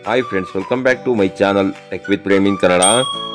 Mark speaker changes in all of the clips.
Speaker 1: Hi friends, welcome back to my channel Tech with Prem in Kannada.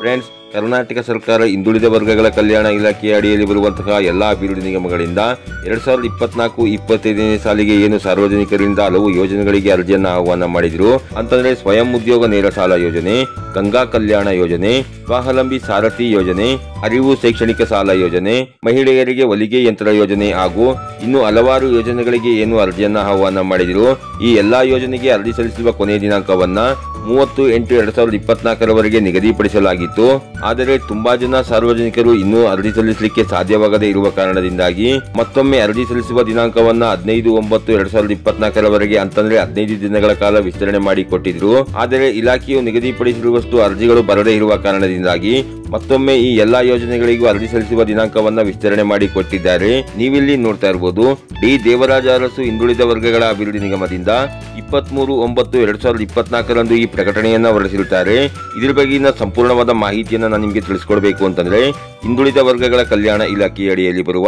Speaker 1: Friends, Karnataka ಸರ್ಕಾರ ಹಿಂದುಳಿದ ವರ್ಗಗಳ ಕಲ್ಯಾಣ ಇಲಾಖೆಯ ಅಡಿಯಲ್ಲಿ ಬರುವಂತಹ ಎಲ್ಲಾ ಅಭಿವೃದ್ಧಿ ನಿಗಮಗಳಿಂದ 2024-25ನೇ ಸಾಲಿಗೆ ಏನು ಸಾರ್ವಜನಿಕರಿಂದ ಹಲವು ಯೋಜನೆಗಳಿಗೆ ಅರ್ಜಿಯನ್ನು ಆಹ್ವಾನ ಮಾಡಿದ್ರು ಅಂತಂದ್ರೆ ಸ್ವಯಂ ಉದ್ಯೋಗ ನೇರ ಸಾಲ ಯೋಜನೆ, ಗಂಗಾ ಕಲ್ಯಾಣ ಯೋಜನೆ, ಸ್ವಾವಲಂಬಿ ಸಾರಥಿ ಯೋಜನೆ, ಅರಿವು ಶೈಕ್ಷಣಿಕ ಸಾಲ ಯೋಜನೆ, ಮಹಿಳೆಯರಿಗೆ ಹೊಲಿಗೆ ಯಂತ್ರ ಯೋಜನೆ ಹಾಗೂ ಇನ್ನು ಹಲವಾರು ಯೋಜನೆಗಳಿಗೆ ಏನು ಅರ್ಜಿಯನ್ನು ಆಹ್ವಾನ ಮಾಡಿದ್ರು. ಈ ಎಲ್ಲಾ ಯೋಜನೆಗೆ ಅರ್ಜಿ ಸಲ್ಲಿಸುವ ಕೊನೆಯ ದಿನಾಂಕವನ್ನ 30/8/2024 ನಿಗದಿಪಡಿಸಲಾಗಿತ್ತು. ಆದರೆ ತುಂಬಾ ಜನ ಸಾರ್ವಜನಿಕರು ಇನ್ನೂ ಅರ್ಜಿ ಸಲ್ಲಿಸಲಿಕ್ಕೆ ಸಾಧ್ಯವಾಗದೇ ಇರುವ ಕಾರಣದಿಂದಾಗಿ ಮತ್ತೊಮ್ಮೆ ಅರ್ಜಿ ಸಲ್ಲಿಸುವ ದಿನಾಂಕವನ್ನ 15/9/2024 ಅಂತಂದ್ರೆ 15 ದಿನಗಳ ಕಾಲ ವಿಸ್ತರಣೆ ಮಾಡಿಕೊಟ್ಟಿದ್ರು. ಆದರೆ ಇಲಾಖೆಯು ನಿಗದಿಪಡಿಸಿರುವಷ್ಟು ಅರ್ಜಿಗಳು ಬರದೇ ಇರುವ ಕಾರಣದಿಂದಾಗಿ ಮತ್ತೊಮ್ಮೆ ಈ ಎಲ್ಲಾ ಯೋಜನೆಗಳಿಗೂ ಅರ್ಜಿ ಸಲ್ಲಿಸುವ ದಿನಾಂಕವನ್ನ ವಿಸ್ತರಣೆ ಮಾಡಿಕೊಟ್ಟಿದ್ದಾರೆ. ನೀವಿಲ್ಲಿ ನೋಡ್ತಾ ಇರಬಹುದು, ಡಿ ದೇವರಾಜ ಅರಸು ಹಿಂದುಳಿದ ವರ್ಗಗಳ ಅಭಿವೃದ್ಧಿ ನಿಗಮದಿಂದ 23/9/2024 ಈ ಪ್ರಕಟಣೆಯನ್ನ ಹೊರಡಿಸಿರುತ್ತಾರೆ. ಇದ್ರ ಬಗೆಗಿನ ಸಂಪೂರ್ಣವಾದ ಮಾಹಿತಿಯನ್ನ ನಾನು ನಿಮಗೆ ತಿಳಿಸ್ಕೊಡ್ಬೇಕು ಅಂತಂದ್ರೆ, ಹಿಂದುಳಿದ ವರ್ಗಗಳ ಕಲ್ಯಾಣ ಇಲಾಖೆಯ ಅಡಿಯಲ್ಲಿ ಬರುವ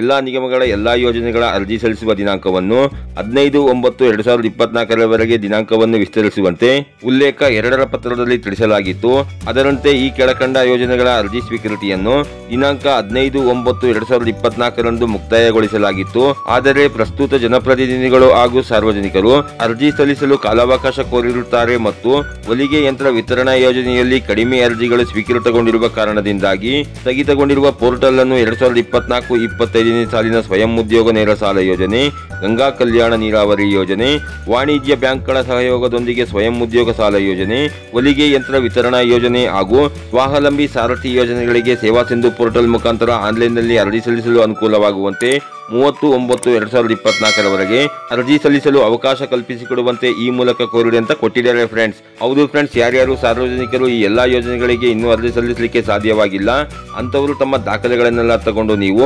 Speaker 1: ಎಲ್ಲಾ ನಿಗಮಗಳ ಎಲ್ಲಾ ಯೋಜನೆಗಳ ಅರ್ಜಿ ಸಲ್ಲಿಸುವ ದಿನಾಂಕವನ್ನು 15/9/2024 ದಿನಾಂಕವನ್ನು ವಿಸ್ತರಿಸುವಂತೆ ಉಲ್ಲೇಖ 2ರ ಪತ್ರದಲ್ಲಿ ತಿಳಿಸಲಾಗಿತ್ತು. ಅದರಂತೆ ಈ ಕೆಳಕಂಡ ಯೋಜನೆಗಳ ಅರ್ಜಿ ಸ್ವೀಕೃತಿಯನ್ನು ದಿನಾಂಕ 15/9/2024 ಮುಕ್ತಾಯಗೊಳಿಸಲಾಗಿತ್ತು. ಆದರೆ ಪ್ರಸ್ತುತ ಜನಪ್ರತಿನಿಧಿಗಳು ಹಾಗೂ ಸಾರ್ವಜನಿಕರು ಅರ್ಜಿ ಸಲ್ಲಿಸಲು ಕಾಲಾವಕಾಶ ಕೋರಿರುತ್ತಾರೆ ಮತ್ತು ಹೊಲಿಗೆ ಯಂತ್ರ ವಿತರಣಾ ಯೋಜನೆಯಲ್ಲಿ ಕಡಿಮೆ ಅರ್ಜಿಗಳು ಸ್ವೀಕೃತಗೊಂಡಿರುವ ಕಾರಣದಿಂದಾಗಿ ಸ್ಥಗಿತಗೊಂಡಿರುವ ಪೋರ್ಟಲ್ ಅನ್ನು 2024-25ನೇ ಸಾಲಿನ ಸ್ವಯಂ ಉದ್ಯೋಗ ನೇರ ಸಾಲ ಯೋಜನೆ, ಗಂಗಾ ಕಲ್ಯಾಣ ನೀರಾವರಿ ಯೋಜನೆ, ವಾಣಿಜ್ಯ ಬ್ಯಾಂಕ್ಗಳ ಸಹಯೋಗದೊಂದಿಗೆ ಸ್ವಯಂ ಉದ್ಯೋಗ ಸಾಲ ಯೋಜನೆ, ಹೊಲಿಗೆ ಯಂತ್ರ ವಿತರಣಾ ಯೋಜನೆ ಹಾಗೂ ಸ್ವಾವಲಂಬಿ ಸಾರಥಿ ಯೋಜನೆಗಳಿಗೆ ಸೇವಾ ಸಿಂಧು ಪೋರ್ಟಲ್ ಮುಖಾಂತರ ಆನ್ಲೈನ್ನಲ್ಲಿ ಅರ್ಜಿ ಸಲ್ಲಿಸಲು ಅನುಕೂಲವಾಗುವಂತೆ 30/9/2024 ಅರ್ಜಿ ಸಲ್ಲಿಸಲು ಅವಕಾಶ ಕಲ್ಪಿಸಿಕೊಡುವಂತೆ ಈ ಮೂಲಕ ಕೋರಿದೆ ಅಂತ ಕೊಟ್ಟಿದ್ದಾರೆ ಫ್ರೆಂಡ್ಸ್. ಹೌದು ಫ್ರೆಂಡ್ಸ್, ಯಾರ್ಯಾರು ಸಾರ್ವಜನಿಕರು ಈ ಎಲ್ಲಾ ಯೋಜನೆಗಳಿಗೆ ಇನ್ನೂ ಅರ್ಜಿ ಸಲ್ಲಿಸಲಿಕ್ಕೆ ಸಾಧ್ಯವಾಗಿಲ್ಲ ಅಂತವರು ತಮ್ಮ ದಾಖಲೆಗಳನ್ನೆಲ್ಲ ತಗೊಂಡು ನೀವು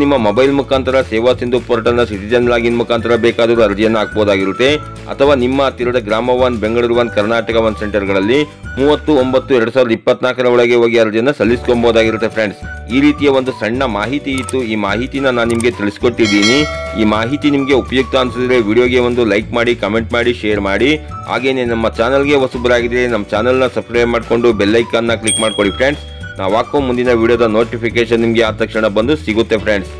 Speaker 1: ನಿಮ್ಮ ಮೊಬೈಲ್ ಮುಖಾಂತರ ಸೇವಾ ಸಿಂಧು ಪೋರ್ಟಲ್ನ ಸಿಟಿಜನ್ ಲಾಗಿನ್ ಮುಖಾಂತರ ಬೇಕಾದರೂ ಅರ್ಜಿಯನ್ನು ಹಾಕಬಹುದಾಗಿರುತ್ತೆ. ಅಥವಾ ನಿಮ್ಮ ಹತ್ತಿರದ ಗ್ರಾಮ 1, ಬೆಂಗಳೂರು 1, ಕರ್ನಾಟಕ 1 ಸೆಂಟರ್ಗಳಲ್ಲಿ 30/9/2024 ಒಳಗೆ ಹೋಗಿ ಅರ್ಜಿಯನ್ನು ಸಲ್ಲಿಸ್ಕೊಬಹುದಾಗಿರುತ್ತೆ ಫ್ರೆಂಡ್ಸ್. ಈ ರೀತಿಯ ಒಂದು ಸಣ್ಣ ಮಾಹಿತಿ ಇತ್ತು. ಈ ಮಾಹಿತಿನ ನಾನು ನಿಮಗೆ ತಿಳಿಸ್ಕೊಟ್ಟಿದ್ದೀನಿ. ಈ ಮಾಹಿತಿ ನಿಮಗೆ ಉಪಯುಕ್ತ ಅನಿಸಿದ್ರೆ ವಿಡಿಯೋಗೆ ಒಂದು ಲೈಕ್ ಮಾಡಿ, ಕಮೆಂಟ್ ಮಾಡಿ, ಶೇರ್ ಮಾಡಿ. ಹಾಗೇನೆ ನಮ್ಮ ಚಾನಲ್ಗೆ ಹೊಸಬರಾಗಿದ್ರೆ ನಮ್ಮ ಚಾನಲ್ನ ಸಬ್ಸ್ಕ್ರೈಬ್ ಮಾಡಿಕೊಂಡು ಬೆಲ್ ಐಕಾನ್ನ ಕ್ಲಿಕ್ ಮಾಡ್ಕೊಳ್ಳಿ ಫ್ರೆಂಡ್ಸ್. ನಾವು ಹಾಕೋ ಮುಂದಿನ ವಿಡಿಯೋದ ನೋಟಿಫಿಕೇಶನ್ ನಿಮಗೆ ಆದ ತಕ್ಷಣ ಬಂದು ಸಿಗುತ್ತೆ ಫ್ರೆಂಡ್ಸ್.